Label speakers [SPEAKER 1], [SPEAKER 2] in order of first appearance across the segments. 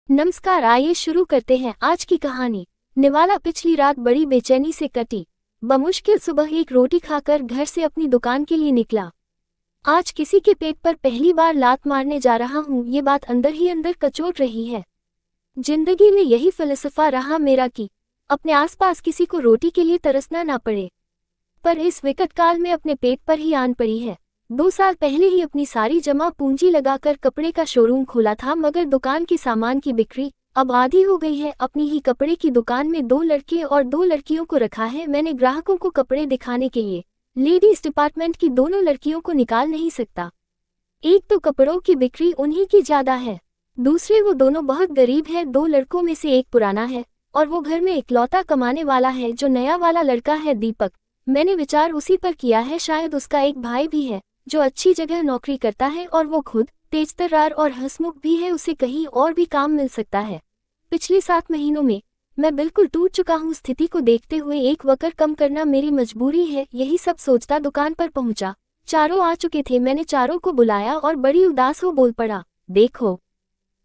[SPEAKER 1] नमस्कार, आइए शुरू करते हैं आज की कहानी। निवाला पिछली रात बड़ी बेचैनी से कटी। बमुश्किल सुबह एक रोटी खाकर घर से अपनी दुकान के लिए निकला। आज किसी के पेट पर पहली बार लात मारने जा रहा हूँ, ये बात अंदर ही अंदर कचोट रही है। जिंदगी में यही फलसफा रहा मेरा कि अपने आसपास किसी को रोटी के लिए तरसना ना पड़े, पर इस विकट काल में अपने पेट पर ही आन पड़ी है। 2 साल पहले ही अपनी सारी जमा पूंजी लगाकर कपड़े का शोरूम खोला था, मगर दुकान के सामान की बिक्री अब आधी हो गई है। अपनी ही कपड़े की दुकान में 2 लड़के और 2 लड़कियों को रखा है। मैंने ग्राहकों को कपड़े दिखाने के लिए लेडीज डिपार्टमेंट की दोनों लड़कियों को निकाल नहीं सकता। एक तो कपड़ों की बिक्री उन्हीं की ज्यादा है, दूसरे वो दोनों बहुत गरीब है। 2 लड़कों में से एक पुराना है और वो घर में इकलौता कमाने वाला है। जो नया वाला लड़का है दीपक, मैंने विचार उसी पर किया है। शायद उसका एक भाई भी है जो अच्छी जगह नौकरी करता है और वो खुद तेजतर्रार और हंसमुख भी है, उसे कहीं और भी काम मिल सकता है। पिछले 7 महीनों में मैं बिल्कुल टूट चुका हूँ। स्थिति को देखते हुए एक वकर कम करना मेरी मजबूरी है। यही सब सोचता दुकान पर पहुंचा। चारों आ चुके थे। मैंने चारों को बुलाया और बड़ी उदास हो बोल पड़ा, देखो,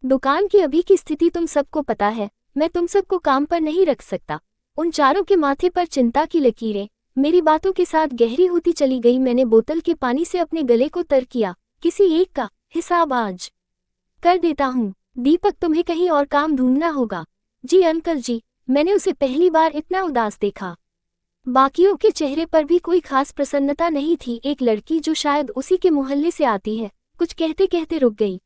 [SPEAKER 1] दुकान की अभी की स्थिति तुम सबको पता है। मैं तुम सबको काम पर नहीं रख सकता। उन चारों के माथे पर चिंता की लकीरें मेरी बातों के साथ गहरी होती चली गई। मैंने बोतल के पानी से अपने गले को तर किया। किसी एक का हिसाब आज कर देता हूँ। दीपक, तुम्हें कहीं और काम ढूंढना होगा। जी अंकल जी। मैंने उसे पहली बार इतना उदास देखा। बाकियों के चेहरे पर भी कोई खास प्रसन्नता नहीं थी। एक लड़की जो शायद उसी के मोहल्ले से आती है, कुछ कहते कहते रुक गई।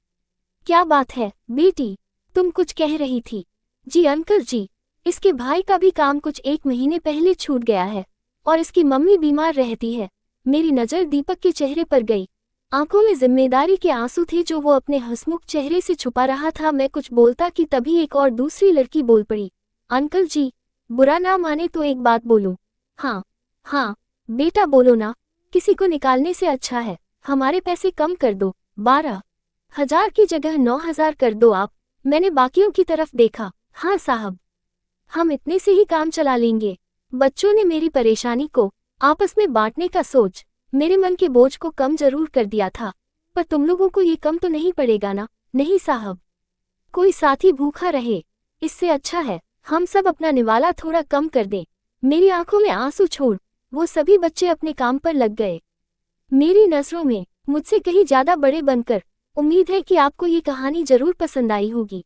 [SPEAKER 1] क्या बात है बेटी, तुम कुछ कह रही थी? जी अंकल जी, इसके भाई का भी काम कुछ 1 महीने पहले छूट गया है और इसकी मम्मी बीमार रहती है। मेरी नज़र दीपक के चेहरे पर गई। आंखों में जिम्मेदारी के आंसू थे जो वो अपने हंसमुख चेहरे से छुपा रहा था। मैं कुछ बोलता कि तभी एक और दूसरी लड़की बोल पड़ी, अंकल जी, बुरा ना माने तो एक बात बोलूं? हाँ हाँ बेटा बोलो ना, किसी को निकालने से अच्छा है हमारे पैसे कम कर दो। 12,000 की जगह 9,000 कर दो आप। मैंने बाकियों की तरफ देखा। हाँ साहब, हम इतने से ही काम चला लेंगे। बच्चों ने मेरी परेशानी को आपस में बांटने का सोच मेरे मन के बोझ को कम जरूर कर दिया था, पर तुम लोगों को ये कम तो नहीं पड़ेगा ना? नहीं साहब, कोई साथी भूखा रहे इससे अच्छा है हम सब अपना निवाला थोड़ा कम कर दें। मेरी आंखों में आंसू छोड़ वो सभी बच्चे अपने काम पर लग गए, मेरी नजरों में मुझसे कहीं ज्यादा बड़े बनकर। उम्मीद है कि आपको ये कहानी जरूर पसंद आई होगी।